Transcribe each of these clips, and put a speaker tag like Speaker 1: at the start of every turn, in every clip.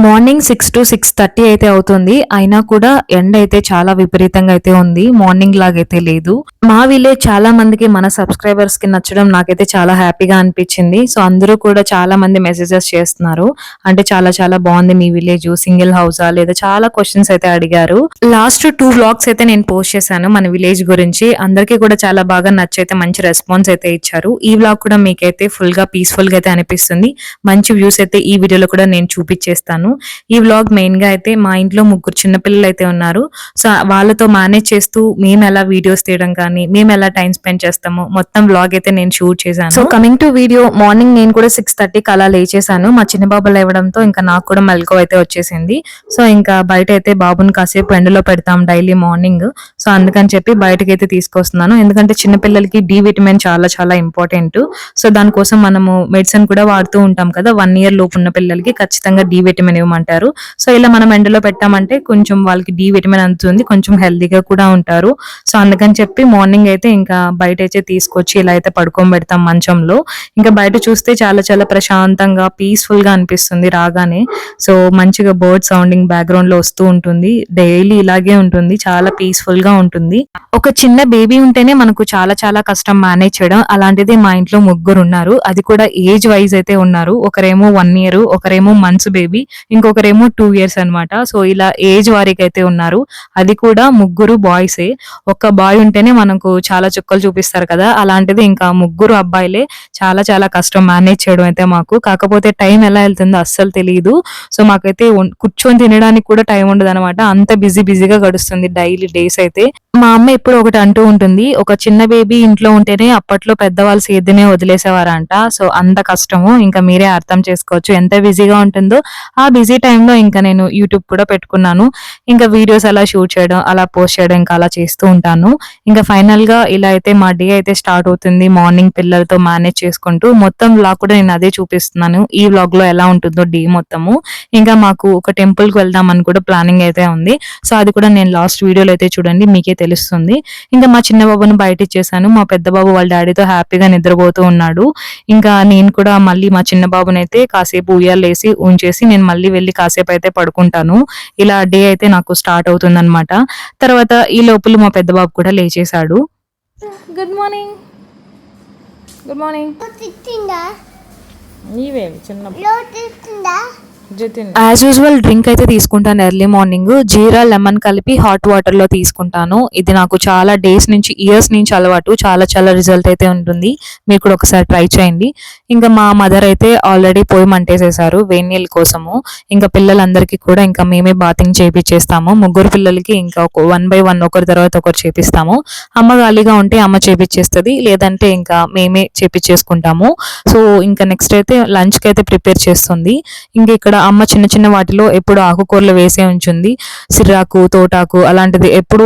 Speaker 1: Morning 6 to 6:30 అయితే అవుతుంది. అయినా కూడా ఎండ అయితే చాలా విపరీతంగా అయితే ఉంది. మార్నింగ్ లాగైతే లేదు. మా విలేజ్ చాలా మందికి మన సబ్స్క్రైబర్స్ కి నచ్చడం నాకైతే చాలా హ్యాపీగా అనిపించింది. సో అందరూ కూడా చాలా మంది మెసేజెస్ చేస్తున్నారు. అంటే చాలా చాలా బాగుంది మీ విలేజ్, సింగిల్ హౌసా లేదా చాలా క్వశ్చన్స్ అయితే అడిగారు. లాస్ట్ 2 వ్లాగ్స్ అయితే నేను పోస్ట్ చేశాను మన విలేజ్ గురించి. అందరికీ కూడా చాలా బాగా నచ్చైతే మంచి రెస్పాన్స్ అయితే ఇచ్చారు. ఈ వ్లాగ్ కూడా మీకైతే ఫుల్ గా పీస్ఫుల్ గా అయితే అనిపిస్తుంది. మంచి వ్యూస్ అయితే ఈ వీడియోలో కూడా నేను చూపించేస్తాను. ఈ వ్లాగ్ మెయిన్ గా అయితే మా ఇంట్లో ముగ్గురు చిన్నపిల్లలు అయితే ఉన్నారు. సో వాళ్ళతో మేనేజ్ చేస్తూ మేము ఎలా వీడియోస్ తీయడం కానీ, మేము ఎలా టైం స్పెండ్ చేస్తాము మొత్తం వ్లాగ్ అయితే నేను షూట్ చేశాను. So coming to video, morning నేను కూడా 6:30కి అలా లేచేసాను. మా చిన్న బాబు లేవడంతో ఇంకా నాకు కూడా మెలకువ అయితే వచ్చేసింది. సో ఇంకా బయట అయితే బాబుని కాసేపు ఎండలో పెడతాం డైలీ మార్నింగ్. సో అందుకని చెప్పి బయటకి అయితే తీసుకొస్తున్నాను. ఎందుకంటే చిన్నపిల్లలకి డి విటమిన్ చాలా చాలా ఇంపార్టెంట్. సో దానికోసం మనము మెడిసిన్ కూడా వాడుతూ ఉంటాం కదా. 1 year లోపు ఉన్న పిల్లలకి ఖచ్చితంగా డి విటమిన్ ఇవ్వమంటారు. సో ఇలా మనం ఎండలో పెట్టామంటే కొంచెం వాళ్ళకి డి విటమిన్ అందుతుంది, కొంచెం హెల్దీగా కూడా ఉంటారు. సో అందుకని చెప్పి మార్నింగ్ అయితే ఇంకా బయట అయితే తీసుకొచ్చి ఇలా అయితే పడుకోబెడతాం మంచంలో. ఇంకా బయట చూస్తే చాలా చాలా ప్రశాంతంగా పీస్ఫుల్ గా అనిపిస్తుంది రాగానే. సో మంచిగా బర్డ్ సౌండింగ్ బ్యాక్గ్రౌండ్ లో వస్తూ ఉంటుంది. డైలీ ఇలాగే ఉంటుంది, చాలా పీస్ఫుల్ గా ఉంటుంది. ఒక చిన్న బేబీ ఉంటేనే మనకు చాలా చాలా కష్టం మేనేజ్ చేయడం. అలాంటిది మా ఇంట్లో ముగ్గురు ఉన్నారు, అది కూడా ఏజ్ వైజ్ అయితే ఉన్నారు. ఒకరేమో 1 year, ఒకరేమో మంత్స్ బేబీ, ఇంకొకరేమో 2 years అన్నమాట. సో ఇలా ఏజ్ వారికి అయితే ఉన్నారు. అది కూడా ముగ్గురు బాయ్సే. ఒక్క బాయ్ ఉంటేనే మనకు చాలా చుక్కలు చూపిస్తారు కదా, అలాంటిది ఇంకా ముగ్గురు అబ్బాయిలే. చాలా చాలా కష్టం మేనేజ్ చేయడం అయితే మాకు. కాకపోతే టైం ఎలా వెళ్తుందో అస్సలు తెలియదు. సో మాకైతే కూర్చొని తినడానికి కూడా టైం ఉండదు అనమాట. అంత బిజీగా గడుస్తుంది డైలీ డేస్ అయితే. మా అమ్మ ఎప్పుడు ఒకటి అంటూ ఉంటుంది, ఒక చిన్న బేబీ ఇంట్లో ఉంటేనే అప్పట్లో పెద్దవాళ్ళు సేద్యనే వదిలేసేవారంట. సో అంత కష్టము ఇంకా మీరే అర్థం చేసుకోవచ్చు ఎంత బిజీగా ఉంటుందో. ఆ బిజీ టైంలో ఇంకా నేను యూట్యూబ్ కూడా పెట్టుకున్నాను. ఇంకా వీడియోస్ అలా షూట్ చేయడం, అలా పోస్ట్ చేయడం ఇంకా అలా చేస్తూ ఉంటాను. ఇంకా ఫైనల్ గా ఇలా అయితే మా డే అయితే స్టార్ట్ అవుతుంది. మార్నింగ్ పిల్లలతో మేనేజ్ చేసుకుంటూ మొత్తం వ్లాగ్ కూడా నేను అదే చూపిస్తున్నాను. ఈ వ్లాగ్ లో ఎలా ఉంటుందో డే మొత్తము. ఇంకా మాకు ఒక టెంపుల్ కి వెళ్దామని కూడా ప్లానింగ్ అయితే ఉంది. సో అది కూడా నేను లాస్ట్ వీడియోలో అయితే చూడండి, మీకే తెలుస్తుంది. ఇంకా మా చిన్న బాబును బయట ఇచ్చేసాను. మా పెద్ద బాబు వాళ్ళ డాడీతో హ్యాపీగా నిద్రపోతూ ఉన్నాడు. ఇంకా నేను కూడా మళ్ళీ మా చిన్న బాబునైతే కాసేపు ఉయ్యాలేసి ఉంచేసి నేను మళ్ళీ వెళ్ళి కాసేపు అయితే పడుకుంటాను. ఇలా డే అయితే నాకు స్టార్ట్ అవుతుంది అనమాట. తర్వాత ఈ లోపల మా పెద్ద బాబు కూడా లేచేశాడు. Good morning. Good morning. నీవేవి చిన్న యాజ్ యూజువల్ డ్రింక్ అయితే తీసుకుంటాను ఎర్లీ మార్నింగ్. జీరా లెమన్ కలిపి హాట్ వాటర్ లో తీసుకుంటాను. ఇది నాకు చాలా డేస్ నుంచి, ఇయర్స్ నుంచి అలవాటు. చాలా చాలా రిజల్ట్ అయితే ఉంటుంది. మీరు కూడా ఒకసారి ట్రై చేయండి. ఇంకా మా మదర్ అయితే ఆల్రెడీ పోయి మంటేసేసారు వేడి నీళ్ళ కోసము. ఇంకా పిల్లలందరికీ కూడా ఇంకా మేమే బాతింగ్ చేపిచ్చేస్తాము. ముగ్గురు పిల్లలకి ఇంకా 1 by 1 ఒకరి తర్వాత ఒకరు చేపిస్తాము. అమ్మ ఖాళీగా ఉంటే అమ్మ చేపిచ్చేస్తుంది, లేదంటే ఇంకా మేమే చేపిచ్చేసుకుంటాము. సో ఇంకా నెక్స్ట్ అయితే లంచ్ కి అయితే ప్రిపేర్ చేస్తుంది. ఇంకా ఇక్కడ అమ్మ చిన్న చిన్న వాటిలో ఎప్పుడు ఆకుకూరలు వేసే ఉంచుంది. సిర్రాకు, తోటాకు అలాంటిది ఎప్పుడు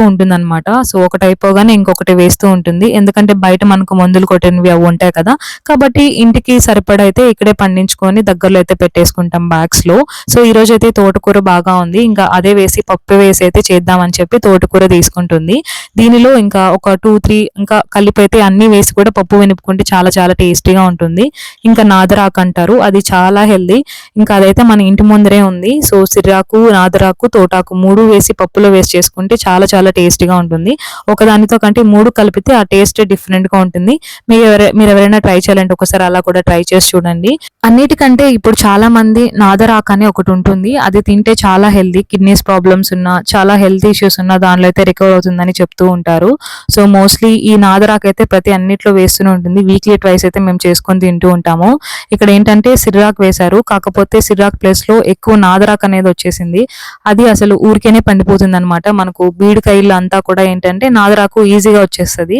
Speaker 1: ఉంటుందన్నమాట. సో ఒకటి అయిపోగానే ఇంకొకటి వేస్తూ ఉంటుంది. ఎందుకంటే బయట మనకు మందులు కొట్టినవి అవి ఉంటాయి కదా, కాబట్టి ఇంటికి సరిపడైతే ఇక్కడే పండించుకొని దగ్గరలో అయితే పెట్టేసుకుంటాం బ్యాగ్స్ లో. సో ఈ రోజు అయితే తోటకూర బాగా ఉంది. ఇంకా అదే వేసి పప్పు వేసి అయితే చేద్దామని చెప్పి తోటకూర తీసుకుంటుంది. దీనిలో ఇంకా ఒక 2-3 ఇంకా కలిపి అయితే అన్ని వేసి కూడా పప్పు వెనుపుకుంటే చాలా చాలా టేస్టీగా ఉంటుంది. ఇంకా నాదరాకు అంటారు, అది చాలా హెల్దీ. ఇంకా అదైతే మన ఇంటి ముందరే ఉంది. సో సిర్రాకు, నాదరాకు, తోటాకు 3 వేసి పప్పులో వేసి చేసుకుంటే చాలా చాలా టేస్టీగా ఉంటుంది. ఒకదానితో కంటే 3 కలిపితే ఆ టేస్ట్ డిఫరెంట్ గా ఉంటుంది. మీరు ఎవరైనా ట్రై చేయాలంటే ఒకసారి అలా కూడా ట్రై చేసి చూడండి. అన్నిటికంటే ఇప్పుడు చాలా మంది నాదరాకు అని ఒకటి ఉంటుంది, అది తింటే చాలా హెల్దీ. కిడ్నీస్ ప్రాబ్లమ్స్ ఉన్నా, చాలా హెల్త్ ఇష్యూస్ ఉన్నా దానిలో అయితే రికవర్ అవుతుందని చెప్తూ ఉంటారు. సో మోస్ట్లీ ఈ నాదరాకు అయితే ప్రతి అన్నిట్లో వేస్తూనే ఉంటుంది. వీక్లీ ట్వైస్ అయితే మేము చేసుకొని తింటూ ఉంటాము. ఇక్కడ ఏంటంటే సిర్రాకు వేశారు, కాకపోతే సిర్రాక్ ప్లేస్ లో ఎక్కువ నాదరాక్ అనేది వచ్చేసింది. అది అసలు ఊరికేనే పండిపోతుంది అనమాట. మనకు బీడుకాయలు అంతా కూడా ఏంటంటే నాదరాకు ఈజీగా వచ్చేస్తుంది.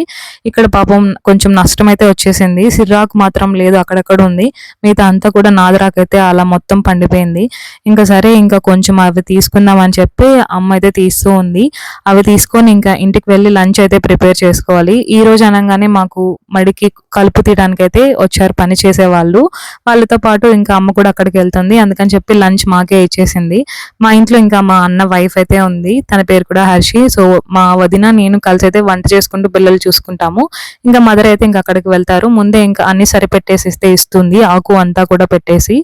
Speaker 1: ఇక్కడ పాపం కొంచెం నష్టం అయితే వచ్చేసింది. సిర్రాకు మాత్రం లేదు, అక్కడక్కడ ఉంది. మిగతా అంతా కూడా నాదరాకు అయితే అలా మొత్తం పండిపోయింది. ఇంకా సరే ఇంకా కొంచెం అవి తీసుకుందాం అని చెప్పి అమ్మ అయితే తీస్తూ ఉంది. అవి తీసుకొని ఇంకా ఇంటికి వెళ్ళి లంచ్ అయితే ప్రిపేర్ చేసుకోవాలి. ఈ రోజు అనగానే మాకు మడికి కలుపు తీయడానికి అయితే వచ్చారు పని చేసే వాళ్ళు. వాళ్ళతో పాటు ఇంకా అమ్మ కూడా అక్కడికి వెళ్తుంది. అందుకని చెప్పి లంచ్ మాకే ఇచ్చేసింది. మా ఇంట్లో ఇంకా మా అన్న వైఫ్ అయితే ఉంది, తన పేరు కూడా హర్షి. సో మా వదిన నేను కలిసి అయితే వంట చేసుకుంటూ పిల్లలు చూసుకుంటాము. ఇంకా మదర్ అయితే ఇంకా అక్కడికి వెళ్తారు. ముందే ఇంకా అన్ని సరిపెట్టేసి ఇస్తే ఇస్తుంది, ఆకు అంతా కూడా పెట్టేసి.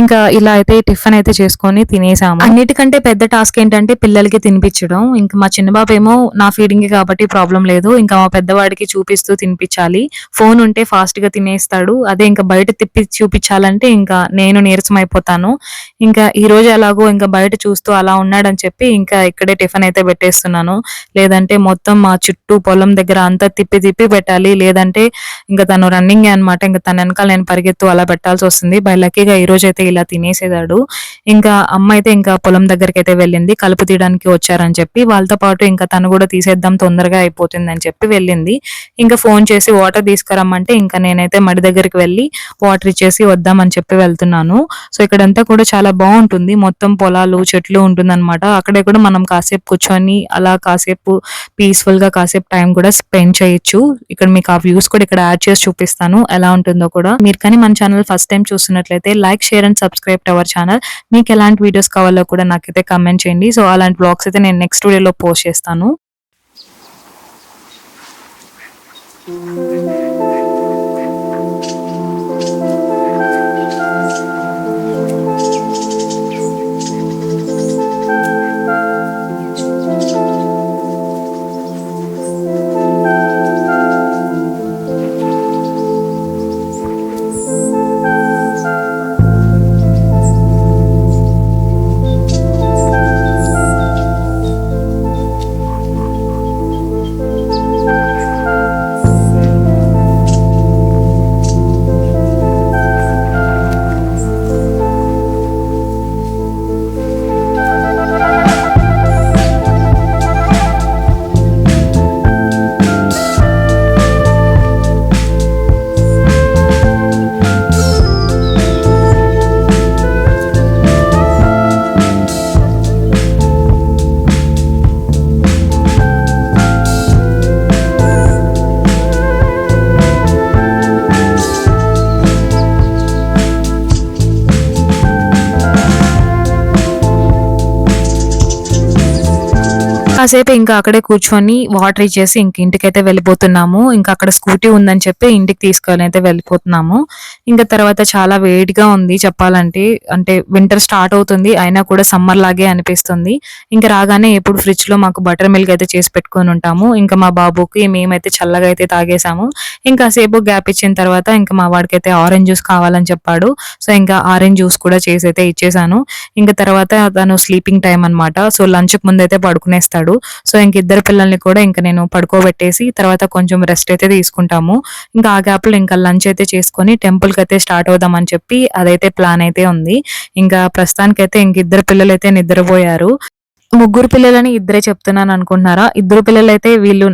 Speaker 1: ఇంకా ఇలా అయితే టిఫిన్ అయితే చేసుకొని తినేసాము. అన్నిటికంటే పెద్ద టాస్క్ ఏంటంటే పిల్లలకి తినిపించడం. ఇంకా మా చిన్న బాబు ఏమో నా ఫీడింగ్ కాబట్టి ప్రాబ్లం లేదు, ఇంకా మా పెద్దవాడికి చూపిస్తూ తినిపించాలి. ఫోన్ ఉంటే ఫాస్ట్ గా తినేస్తాడు, అదే ఇంకా బయట తిప్పి చూపించాలంటే ఇంకా నేను నీరసం అయిపోతాను. ఇంకా ఈ రోజు ఎలాగో ఇంకా బయట చూస్తూ అలా ఉన్నాడని చెప్పి ఇంకా ఇక్కడే టిఫిన్ అయితే పెట్టేస్తున్నాను. లేదంటే మొత్తం మా చుట్టూ పొలం దగ్గర అంతా తిప్పి తిప్పి పెట్టాలి, లేదంటే ఇంకా తను రన్నింగ్ అనమాట. ఇంకా తన వెనకాల నేను పరిగెత్తు అలా పెట్టాల్సి వస్తుంది. బై లక్కీగా ఈ రోజు అయితే ఇలా తినేసేదాడు. ఇంకా అమ్మ అయితే ఇంకా పొలం దగ్గరికి అయితే వెళ్ళింది, కలుపు తీయడానికి వచ్చారని చెప్పి. వాళ్ళతో పాటు ఇంకా తను కూడా తీసేద్దాం తొందరగా అయిపోతుంది అని చెప్పి వెళ్ళింది. ఇంకా ఫోన్ చేసి వాటర్ తీసుకురమ్మంటే ఇంకా నేనైతే మడి దగ్గరికి వెళ్ళి వాటర్ ఇచ్చేసి వద్దామని చెప్పి వెళ్తున్నాను. సో ఇక్కడంతా కూడా చాలా బాగుంటుంది, మొత్తం పొలాలు చెట్లు ఉంటుందన్నమాట. అక్కడే కూడా మనం కాసేపు కూర్చొని అలా కాసేపు పీస్ఫుల్ గా కాసేపు టైం కూడా స్పెండ్ చేయొచ్చు. ఇక్కడ మీకు ఆ వ్యూస్ కూడా ఇక్కడ యాడ్ చేసి చూపిస్తాను ఎలా ఉంటుందో కూడా. మీరు కానీ మన ఛానల్ ఫస్ట్ టైం చూస్తున్నట్లయితే like, share and subscribe to our channel. మీకు ఎలాంటి వీడియోస్ కావాలో కూడా నాకైతే కమెంట్ చేయండి. సో అలాంటి బ్లాగ్స్ అయితే నేను నెక్స్ట్ వీడియోలో పోస్ట్ చేస్తాను. కాసేపు ఇంకా అక్కడే కూర్చొని వాటర్ ఇచ్చేసి ఇంక ఇంటికైతే వెళ్ళిపోతున్నాము. ఇంకా అక్కడ స్కూటీ ఉందని చెప్పి ఇంటికి తీసుకొని అయితే వెళ్ళిపోతున్నాము. ఇంకా తర్వాత చాలా వేడిగా ఉంది చెప్పాలంటే, అంటే వింటర్ స్టార్ట్ అవుతుంది అయినా కూడా సమ్మర్ లాగే అనిపిస్తుంది. ఇంకా రాగానే ఎప్పుడు ఫ్రిడ్జ్ లో మాకు బటర్ మిల్క్ అయితే చేసి పెట్టుకొని ఉంటాము. ఇంకా మా బాబుకి మేమైతే చల్లగా అయితే తాగేసాము. ఇంకా సేపు గ్యాప్ ఇచ్చిన తర్వాత ఇంకా మా వాడికి అయితే ఆరెంజ్ జ్యూస్ కావాలని చెప్పాడు. సో ఇంకా ఆరెంజ్ జ్యూస్ కూడా చేసి అయితే ఇచ్చేసాను. ఇంకా తర్వాత తను స్లీపింగ్ టైం అనమాట. సో లంచ్ కి ముందు అయితే పడుకునేస్తాడు. సో ఇంక ఇద్దరు పిల్లల్ని కూడా ఇంకా నేను పడుకోబెట్టేసి తర్వాత కొంచెం రెస్ట్ అయితే తీసుకుంటాము. ఇంకా ఆ గ్యాప్ లో ఇంకా లంచ్ అయితే చేసుకొని టెంపుల్ కి అయితే స్టార్ట్ అవుదాం అని చెప్పి అదైతే ప్లాన్ అయితే ఉంది. ఇంకా ప్రస్తుతానికైతే ఇంక ఇద్దరు పిల్లలు అయితే నిద్రపోయారు. ముగ్గురు పిల్లలని ఇద్దరే చెప్తున్నాను అనుకుంటున్నారా? ఇద్దరు పిల్లలైతే వీళ్ళు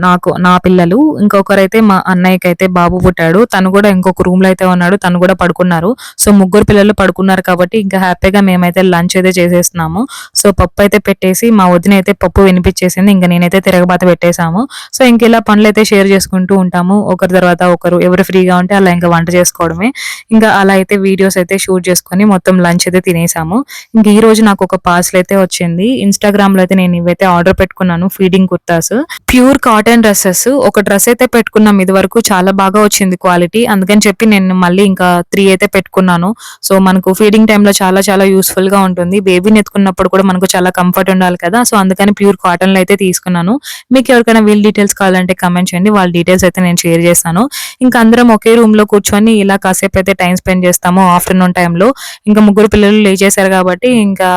Speaker 1: నా పిల్లలు. ఇంకొకరైతే మా అన్నయ్యకి అయితే బాబు పుట్టాడు, తను కూడా ఇంకొక రూమ్ లో అయితే ఉన్నాడు, తను కూడా పడుకున్నారు. సో ముగ్గురు పిల్లలు పడుకున్నారు కాబట్టి ఇంకా హ్యాపీగా మేమైతే లంచ్ అయితే చేసేస్తున్నాము. సో పప్పు అయితే పెట్టేసి మా వదిన అయితే పప్పు వినిపించేసింది, ఇంకా నేనైతే తిరగబాత పెట్టేశాము. సో ఇంక ఇలా పనులు అయితే షేర్ చేసుకుంటూ ఉంటాము, ఒకరి తర్వాత ఒకరు ఎవరు ఫ్రీగా ఉంటే అలా ఇంకా వంట చేసుకోవడమే. ఇంకా అలా అయితే వీడియోస్ అయితే షూట్ చేసుకొని మొత్తం లంచ్ అయితే తినేసాము. ఇంక ఈ రోజు నాకు ఒక పార్సల్ అయితే వచ్చింది. ఇన్స్టాగ్రామ్ లో అయితే నేను ఇవైతే ఆర్డర్ పెట్టుకున్నాను, feeding kurtas, pure cotton dresses. ఒక డ్రెస్ అయితే పెట్టుకున్నాం ఇది వరకు, చాలా బాగా వచ్చింది క్వాలిటీ, అందుకని చెప్పి నేను మళ్ళీ ఇంకా 3 అయితే పెట్టుకున్నాను. సో మనకు ఫీడింగ్ టైంలో చాలా చాలా యూస్ఫుల్ గా ఉంటుంది, బేబీని ఎత్తుకున్నప్పుడు కూడా మనకు చాలా కంఫర్ట్ ఉండాలి కదా. సో అందుకని ప్యూర్ కాటన్ లో అయితే తీసుకున్నాను. మీకు ఎవరికైనా వీల్ డీటెయిల్స్ కావాలంటే కమెంట్ చేయండి, వాళ్ళ డీటెయిల్స్ అయితే నేను షేర్ చేస్తాను. ఇంకా అందరం ఒకే రూమ్ లో కూర్చొని ఇలా కాసేపు అయితే టైం స్పెండ్ చేస్తాము ఆఫ్టర్నూన్ టైంలో. ఇంకా ముగ్గురు పిల్లలు లేచేశారు కాబట్టి ఇంకా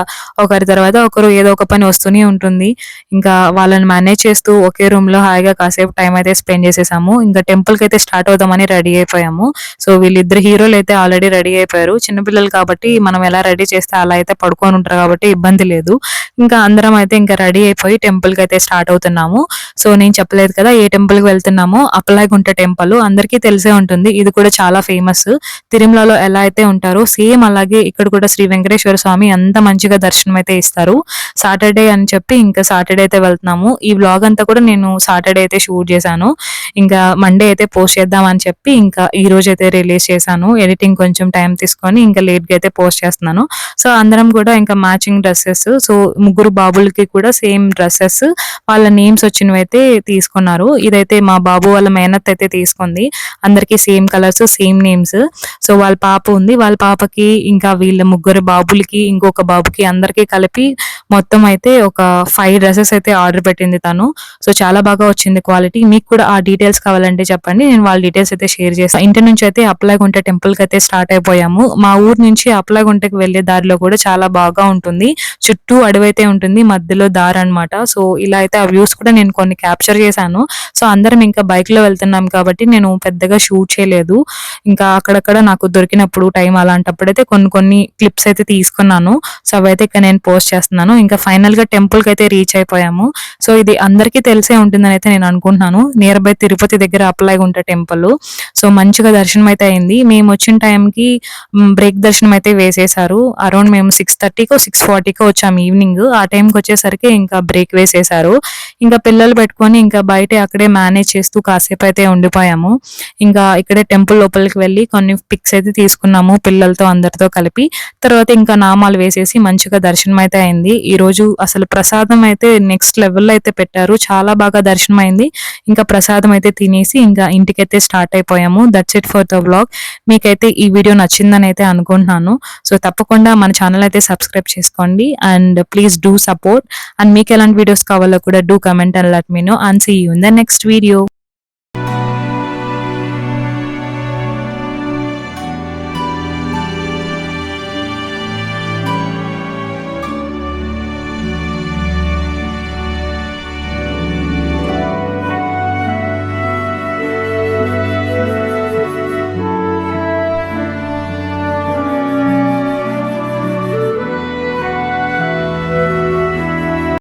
Speaker 1: ఒకరి తర్వాత ఒకరు ఏదో ఒక పని వస్తూనే ఉంటుంది. ఇంకా వాళ్ళని మేనేజ్ చేస్తూ ఒకే రూమ్ లో హాయిగా కాసేపు టైం అయితే స్పెండ్ చేసేసాము. ఇంకా టెంపుల్ కి అయితే స్టార్ట్ అవుదామని రెడీ అయిపోయాము. సో వీళ్ళిద్దరు హీరోలు అయితే ఆల్రెడీ రెడీ అయిపోయారు. చిన్నపిల్లలు కాబట్టి మనం ఎలా రెడీ చేస్తే అలా అయితే పడుకొని ఉంటారు కాబట్టి ఇబ్బంది లేదు. ఇంకా అందరం అయితే ఇంకా రెడీ అయిపోయి టెంపుల్ కి అయితే స్టార్ట్ అవుతున్నాము. సో నేను చెప్పలేదు కదా ఏ టెంపుల్ కి వెళ్తున్నామో, అప్పలాగుంట టెంపుల్ అందరికీ తెలిసే ఉంటుంది. ఇది కూడా చాలా ఫేమస్. తిరుమలలో ఎలా అయితే ఉంటారో సేమ్ అలాగే ఇక్కడ కూడా శ్రీ వెంకటేశ్వర స్వామి అంత మంచిగా దర్శనం అయితే ఇస్తారు. సాటర్డే అని చెప్పి ఇంకా సాటర్డే అయితే వెళ్తున్నాము. ఈ వ్లాగ్ అంతా కూడా నేను సాటర్డే అయితే షూట్ చేశాను. ఇంకా మండే అయితే పోస్ట్ చేద్దాం అని చెప్పి ఇంకా ఈ రోజు అయితే రిలీజ్ చేశాను. ఎడిటింగ్ కొంచెం టైం తీసుకొని ఇంకా లేట్‌గా అయితే పోస్ట్ చేస్తున్నాను. సో అందరం కూడా ఇంకా మ్యాచింగ్ డ్రెసెస్, సో ముగ్గురు బాబులకి కూడా సేమ్ డ్రెసెస్ వాళ్ళ నేమ్స్ వచ్చినవైతే తీసుకున్నారు. ఇదైతే మా బాబు వాళ్ళ మేనత్త అయితే తీసుకుంది. అందరికీ same colours, same names. So వాళ్ళ పాప ఉంది. వాళ్ళ పాపకి ఇంకా వీళ్ళ ముగ్గురు బాబులకి, ఇంకొక బాబుకి అందరికీ కలిపి మొత్తం అయితే ఒక 5 డ్రెసెస్ అయితే ఆర్డర్ పెట్టింది తను. సో చాలా బాగా వచ్చింది క్వాలిటీ. మీకు కూడా ఆ డీటెయిల్స్ కావాలంటే చెప్పండి. నేను వాళ్ళ డీటెయిల్స్ అయితే షేర్ చేస్తాను. ఇంటి నుంచి అయితే అప్పలాగుంట టెంపుల్‌కి అయితే స్టార్ట్ అయిపోయాము. మా ఊరు నుంచి అప్పలాగుంటకి వెళ్ళే దారిలో కూడా చాలా బాగా ఉంటుంది. చుట్టూ అడవైతే ఉంటుంది. మధ్యలో దారనమాట. సో ఇలా అయితే ఆ వ్యూస్ కూడా నేను కొన్ని క్యాప్చర్ చేశాను. సో అందరం ఇంకా బైక్‌లో వెళ్తున్నాం కాబట్టి నేను పెద్దగా షూట్ చేయలేదు. ఇంకా అక్కడక్కడ నాకు దొరికినప్పుడు టైం అలాంటప్పుడైతే కొన్ని కొన్ని క్లిప్స్ అయితే తీసుకున్నాను. సో అవైతే ఇక్కడ నేను పోస్ట్ చేస్తున్నాను. ఇంకా ఫైనల్‌గా టెంపుల్‌కి అయితే రీచ్ అయిపోయాము. సో ఇది అందరికీ తెలిసే ఉంటుందని అయితే నేను అనుకుంటున్నాను. నియర్ బై తిరుపతి దగ్గర అప్పలాగుంట టెంపుల్. సో మంచిగా దర్శనం అయితే అయింది. మేము వచ్చిన టైంకి బ్రేక్ దర్శనం అయితే వేసేశారు. అరౌండ్ మేము 6:30కో 6:40కో వచ్చాము ఈవినింగ్. ఆ టైంకి వచ్చేసరికి ఇంకా బ్రేక్ వేసేశారు. ఇంకా పిల్లలు పెట్టుకొని ఇంకా బయటే అక్కడే మేనేజ్ చేస్తూ కాసేపు అయితే ఉండిపోయాము. ఇంకా ఇక్కడే టెంపుల్ లోపలికి వెళ్ళి కొన్ని పిక్స్ అయితే తీసుకున్నాము పిల్లలతో అందరితో కలిపి. తర్వాత ఇంకా నామాలు వేసేసి మంచిగా దర్శనం అయితే అయింది. ఈ రోజు అసలు ప్రసాదం అయితే నెక్స్ట్ లెవెల్‌లో అయితే పెట్టారు. చాలా బాగా దర్శనం అయింది. ఇంకా ప్రసాదం అయితే తినేసి ఇంకా ఇంటికైతే స్టార్ట్ అయిపోయాము. That's it for the vlog. మీకైతే ఈ వీడియో నచ్చిందని అయితే అనుకుంటున్నాను. సో తప్పకుండా మన ఛానల్ అయితే సబ్స్క్రైబ్ చేసుకోండి and please do support. And మీకు ఎలాంటి వీడియోస్ కావాలో కూడా do comment and let me know and see you in the next video.